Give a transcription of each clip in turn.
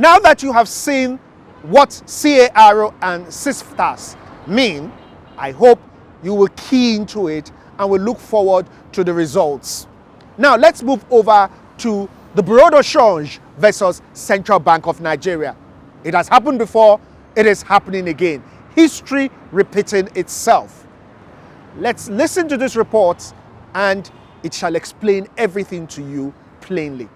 Now that you have seen what CARO and CISFTAS mean, I hope you will key into it and will look forward to the results. Now let's move over to the Bureau de Change versus Central Bank of Nigeria. It has happened before, it is happening again. History repeating itself. Let's listen to this report and it shall explain everything to you plainly.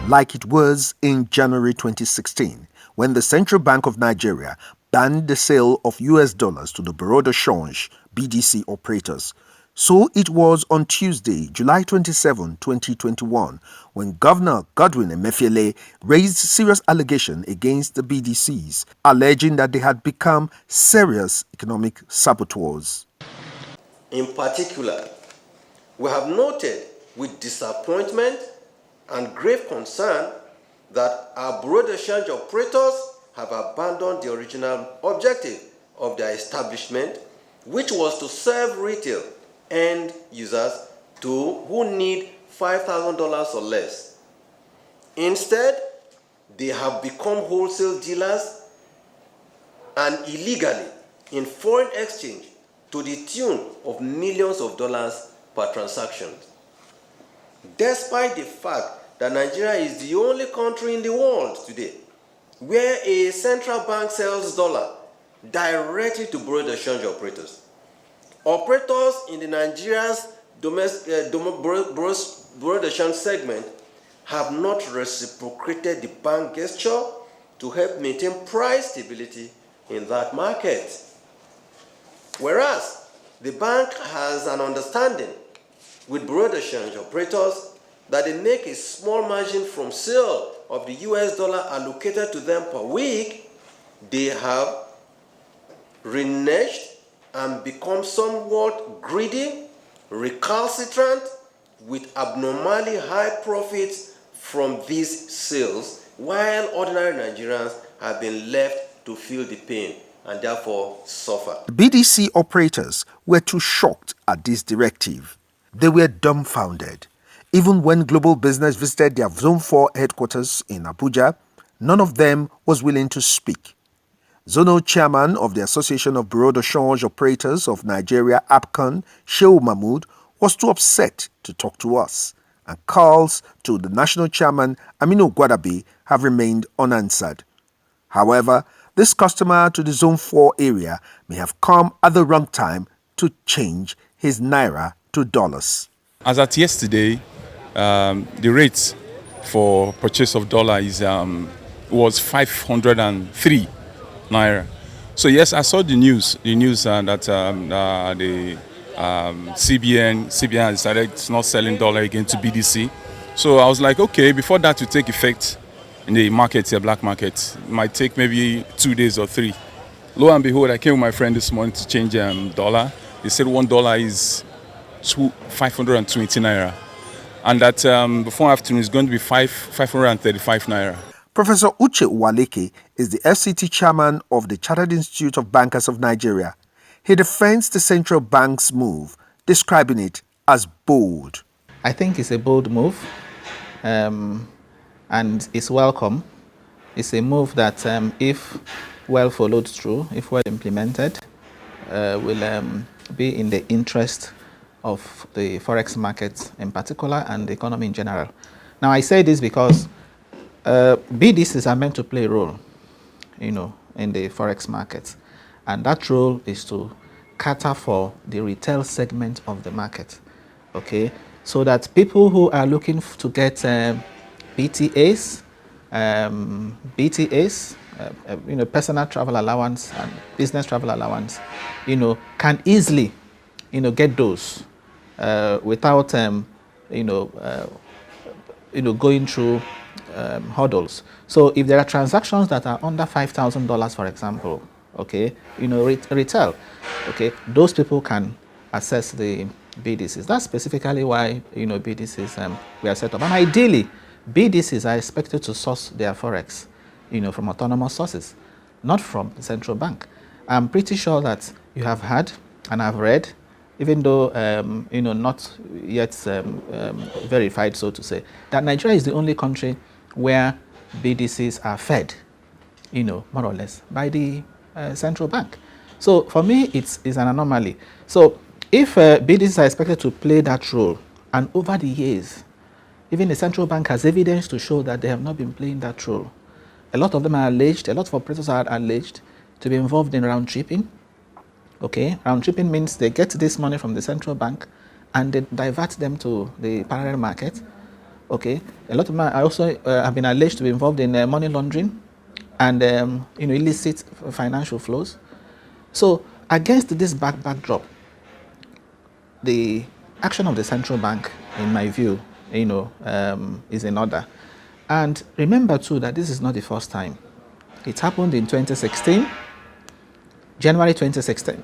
Like it was in January 2016, when the Central Bank of Nigeria banned the sale of US dollars to the Bureaux de Change (BDC) operators, so it was on Tuesday, July 27, 2021, when Governor Godwin Emefiele raised serious allegations against the BDCs, alleging that they had become serious economic saboteurs. In particular, we have noted with disappointment and grave concern that our Bureau de Change operators have abandoned the original objective of their establishment, which was to serve retail end users who need $5,000 or less. Instead, they have become wholesale dealers and illegally in foreign exchange to the tune of millions of dollars per transaction. Despite the fact that Nigeria is the only country in the world today where a central bank sells dollar directly to Bureau de Change operators. Operators in the Nigeria's Bureau de Change segment have not reciprocated the bank gesture to help maintain price stability in that market. Whereas the bank has an understanding with Bureau de Change operators that they make a small margin from sale of the US dollar allocated to them per week, they have reneged and become somewhat greedy, recalcitrant, with abnormally high profits from these sales, while ordinary Nigerians have been left to feel the pain and therefore suffer. The BDC operators were too shocked at this directive. They were dumbfounded. Even when Global Business visited their Zone 4 headquarters in Abuja, none of them was willing to speak. Zonal Chairman of the Association of Bureau de Change Operators of Nigeria, APCON, Shehu Mahmood, was too upset to talk to us, and calls to the National Chairman, Aminu Gwadabe, have remained unanswered. However, this customer to the Zone 4 area may have come at the wrong time to change his naira to dollars. As at yesterday, the rate for purchase of dollar was 503 naira. So yes, I saw the news that the CBN has decided it's not selling dollar again to BDC. So I was like, okay, before that to take effect in the market, the black market, it might take maybe 2 days or 3. Lo and behold, I came with my friend this morning to change dollar. They said $1 is 520 naira, and that before afternoon is going to be 535 naira. Professor Uche Uwaleke is the FCT chairman of the Chartered Institute of Bankers of Nigeria. He defends the central bank's move, describing it as bold. I think it's a bold move, and it's welcome. It's a move that, if well followed through, if well implemented, will be in the interest of the forex market in particular and the economy in general. Now, I say this because BDCs are meant to play a role, in the forex market, and that role is to cater for the retail segment of the market, okay? So that people who are looking to get BTAs, personal travel allowance and business travel allowance, can easily, get those without, going through hurdles. So if there are transactions that are under $5,000, for example, okay, retail, okay, those people can access the BDCs. That's specifically why, BDCs we are set up. And ideally, BDCs are expected to source their forex, from autonomous sources, not from the central bank. I'm pretty sure that you have heard and have read, even though not yet verified, so to say, that Nigeria is the only country where BDCs are fed, more or less, by the central bank. So for me, it's an anomaly. So if BDCs are expected to play that role, and over the years, even the central bank has evidence to show that they have not been playing that role. A lot of them are alleged, a lot of operators are alleged to be involved in round tripping. Okay, round tripping means they get this money from the central bank and they divert them to the parallel market. Okay, a lot of them are also have been alleged to be involved in money laundering and illicit financial flows. So against this backdrop, the action of the central bank, in my view, is in order. And remember too that this is not the first time. It happened in 2016, January 2016.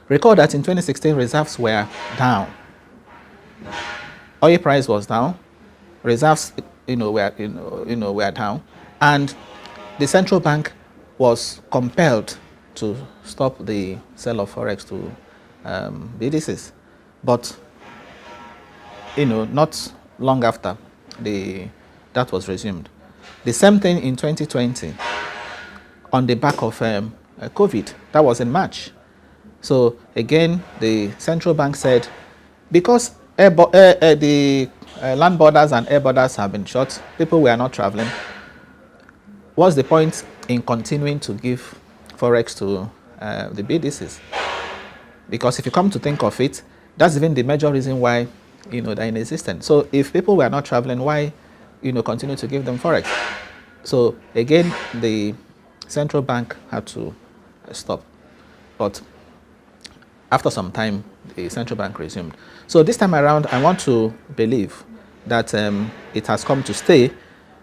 Recall that in 2016 reserves were down. Oil price was down. Reserves, were down, and the central bank was compelled to stop the sale of forex to BDCs. But not long after, that was resumed. The same thing in 2020, on the back of COVID. That was in March. So again, the central bank said, because the land borders and air borders have been shut, people were not traveling, what's the point in continuing to give forex to the BDCs? Because if you come to think of it, that's even the major reason why they're in existence. So if people were not traveling, why continue to give them forex? So again, the central bank had to stop. But after some time, the central bank resumed. So this time around, I want to believe that it has come to stay,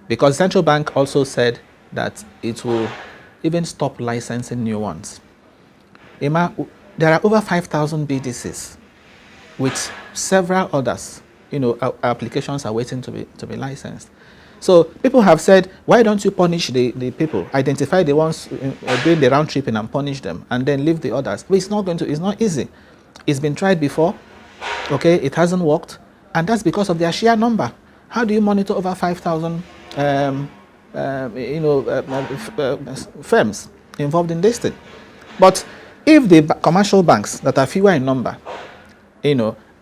because the central bank also said that it will even stop licensing new ones. Emma, there are over 5,000 BDCs with several others. Applications are waiting to be licensed. So people have said, why don't you punish the people, identify the ones doing the round tripping and punish them, and then leave the others? But it's not easy. It's been tried before, okay, it hasn't worked, and that's because of their sheer number. How do you monitor over 5,000 firms involved in this thing? But if the commercial banks that are fewer in number,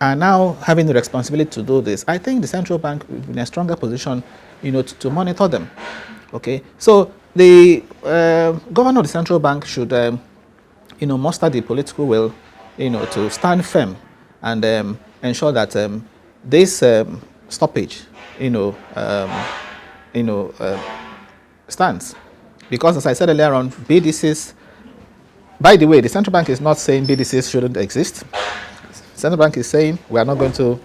are now having the responsibility to do this, I think the central bank is in a stronger position, to monitor them. Okay, so the governor of the central bank should, muster the political will, to stand firm and ensure that this stoppage, stands. Because as I said earlier on, BDCs. By the way, the central bank is not saying BDCs shouldn't exist. Central bank is saying we are not going to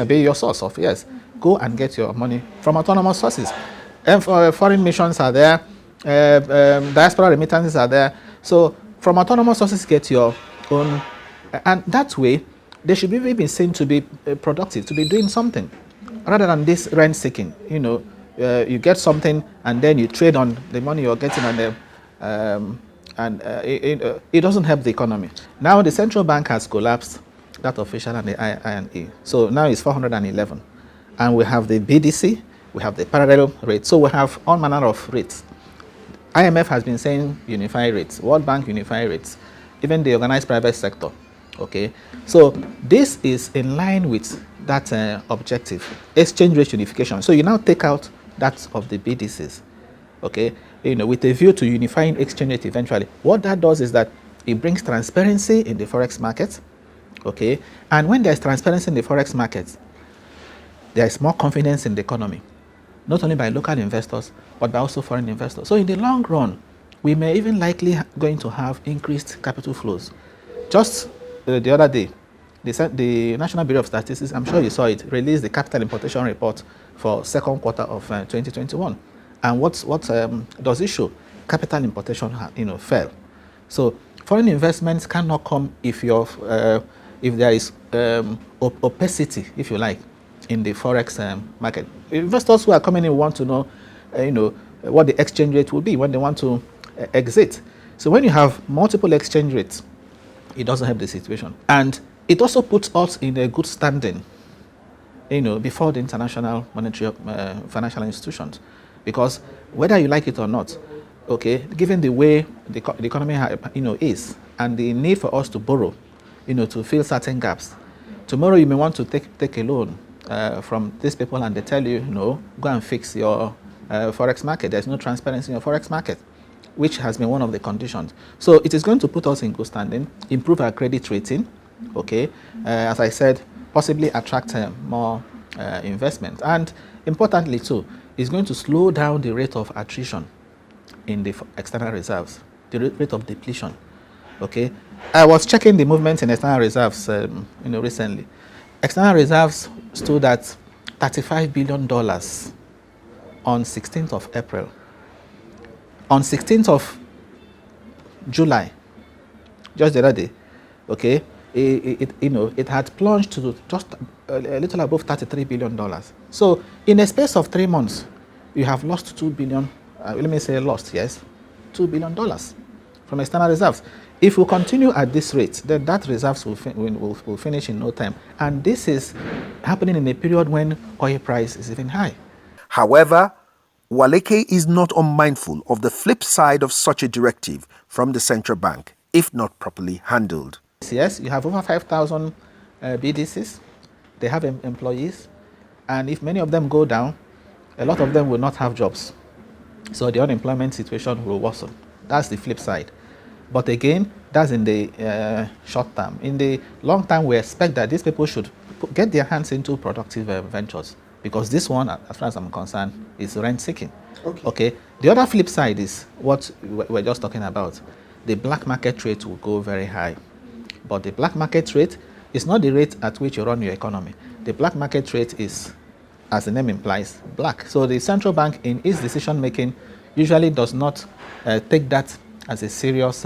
be your source of. Yes, go and get your money from autonomous sources. And foreign missions are there, diaspora remittances are there. So from autonomous sources, get your own, and that way they should be seen to be productive, to be doing something, rather than this rent seeking. You get something and then you trade on the money you're getting, and it doesn't help the economy. Now the central bank has collapsed that official and the INE. So now it's 411. And we have the BDC, we have the parallel rate. So we have all manner of rates. IMF has been saying unify rates, World Bank unify rates, even the organized private sector. Okay, so this is in line with that objective, exchange rate unification. So you now take out that of the BDCs, okay, with a view to unifying exchange rate eventually. What that does is that it brings transparency in the forex market, okay, and when there's transparency in the forex market, there is more confidence in the economy, not only by local investors, but by also foreign investors. So in the long run, we may even likely going to have increased capital flows. Just the other day, the National Bureau of Statistics, I'm sure you saw it, released the capital importation report for second quarter of 2021. And what does it show? Capital importation, fell. So foreign investments cannot come if there is opacity, if you like, in the forex market. Investors who are coming in want to know, what the exchange rate will be when they want to exit. So when you have multiple exchange rates, it doesn't help the situation. And It also puts us in a good standing, before the international monetary financial institutions, because whether you like it or not, okay, given the way the economy is, and the need for us to borrow, to fill certain gaps, tomorrow you may want to take a loan from these people, and they tell you, go and fix your forex market. There's no transparency in your forex market, which has been one of the conditions. So it is going to put us in good standing, improve our credit rating, okay, as I said, possibly attract more investment, and importantly too, it's going to slow down the rate of attrition in the external reserves, the rate of depletion. Okay, I was checking the movement in external reserves, recently. External reserves stood at $35 billion on 16th of April. On 16th of July, just the other day, okay, it had plunged to just a little above $33 billion. So in a space of 3 months, you have lost $2 billion, let me say lost, yes, $2 billion from external reserves. If we continue at this rate, then that reserves will finish in no time. And this is happening in a period when oil price is even high. However, Waleke is not unmindful of the flip side of such a directive from the central bank, if not properly handled. Yes, you have over 5,000 BDCs. They have employees. And if many of them go down, a lot of them will not have jobs. So the unemployment situation will worsen. That's the flip side. But again, that's in the short term. In the long term, we expect that these people should get their hands into productive ventures, because this one, as far as I'm concerned, is rent seeking. Okay. The other flip side is what we're just talking about. The black market rate will go very high. But the black market rate is not the rate at which you run your economy. The black market rate is, as the name implies, black. So the central bank, in its decision making, usually does not take that as a serious,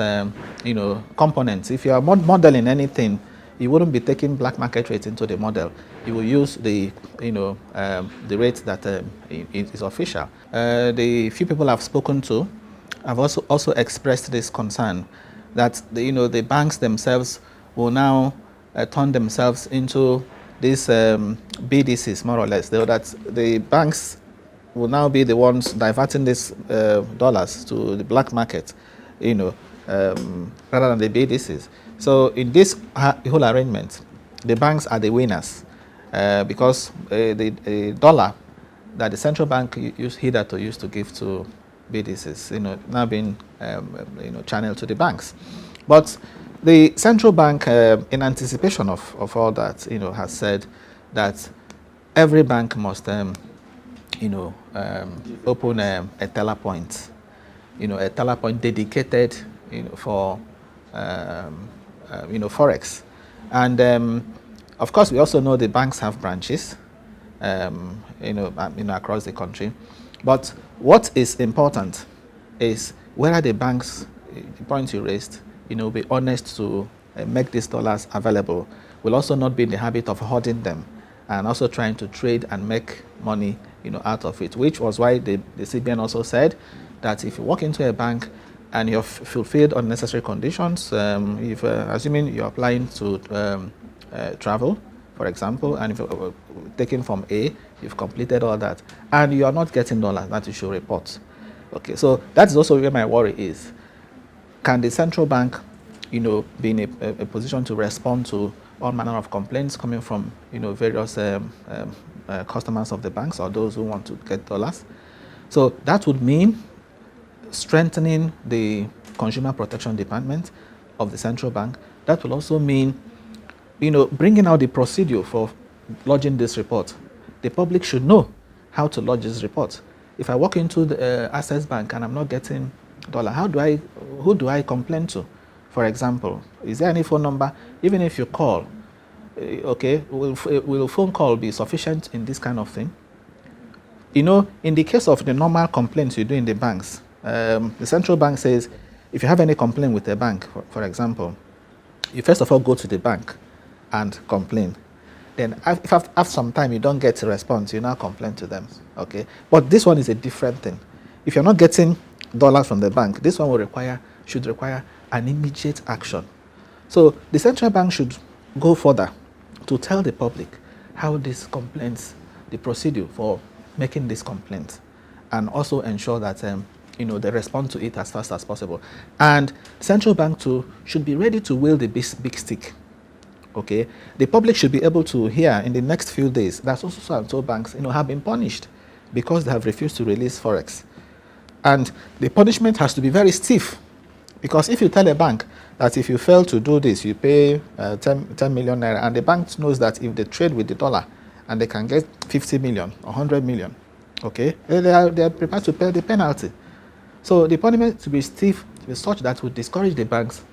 component. If you are modeling anything, you wouldn't be taking black market rate into the model. You will use the, the rate that is official. The few people I've spoken to have also expressed this concern that the banks themselves will now turn themselves into these BDCs, more or less. That the banks will now be the ones diverting these dollars to the black market, rather than the BDCs. So in this whole arrangement, the banks are the winners because the dollar that the central bank hitherto used to give to BDCs, now being channeled to the banks. But the central bank, in anticipation of all that, has said that every bank must, open a teller point, a teller point dedicated, for, forex, and of course we also know the banks have branches, across the country. But what is important is whether the banks, the point you raised, be honest to make these dollars available, will also not be in the habit of hoarding them and also trying to trade and make money, out of it, which was why the CBN also said that if you walk into a bank and you've fulfilled unnecessary conditions, if assuming you're applying to travel, for example, and if you're taken from A, you've completed all that, and you are not getting dollars, that you should report. Okay, so that's also where my worry is. Can the central bank, be in a position to respond to all manner of complaints coming from, various customers of the banks or those who want to get dollars? So that would mean strengthening the consumer protection department of the central bank. That will also mean, bringing out the procedure for lodging this report. The public should know how to lodge this report. If I walk into the Access Bank and I'm not getting dollar, who do I complain to? For example, is there any phone number? Even if you call, okay, will a phone call be sufficient in this kind of thing? In the case of the normal complaints you do in the banks, the central bank says, if you have any complaint with a bank, for example, you first of all go to the bank and complain. Then if after some time you don't get a response, you now complain to them, okay? But this one is a different thing. If you're not getting dollars from the bank, this one should require an immediate action. So the central bank should go further to tell the public how these complaints, the procedure for making these complaints, and also ensure that they respond to it as fast as possible. And central bank too should be ready to wield the big stick. Okay, the public should be able to hear in the next few days that so banks have been punished because they have refused to release forex, and the punishment has to be very stiff. Because if you tell a bank that if you fail to do this, you pay 10 million naira, and the bank knows that if they trade with the dollar and they can get 50 million or 100 million, okay, they are prepared to pay the penalty. So the punishment to be stiff is such that would discourage the banks,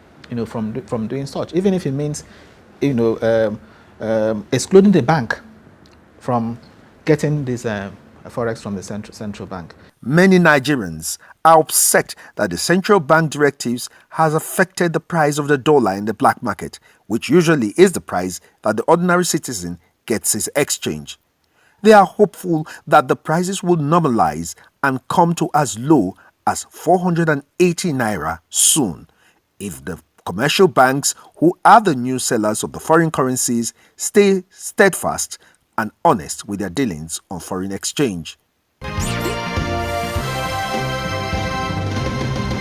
from doing such, even if it means, excluding the bank from getting this forex from the central bank. Many Nigerians are upset that the central bank directives has affected the price of the dollar in the black market, which usually is the price that the ordinary citizen gets his exchange. They are hopeful that the prices will normalize and come to as low as 480 naira soon if the commercial banks, who are the new sellers of the foreign currencies, stay steadfast and honest with their dealings on foreign exchange.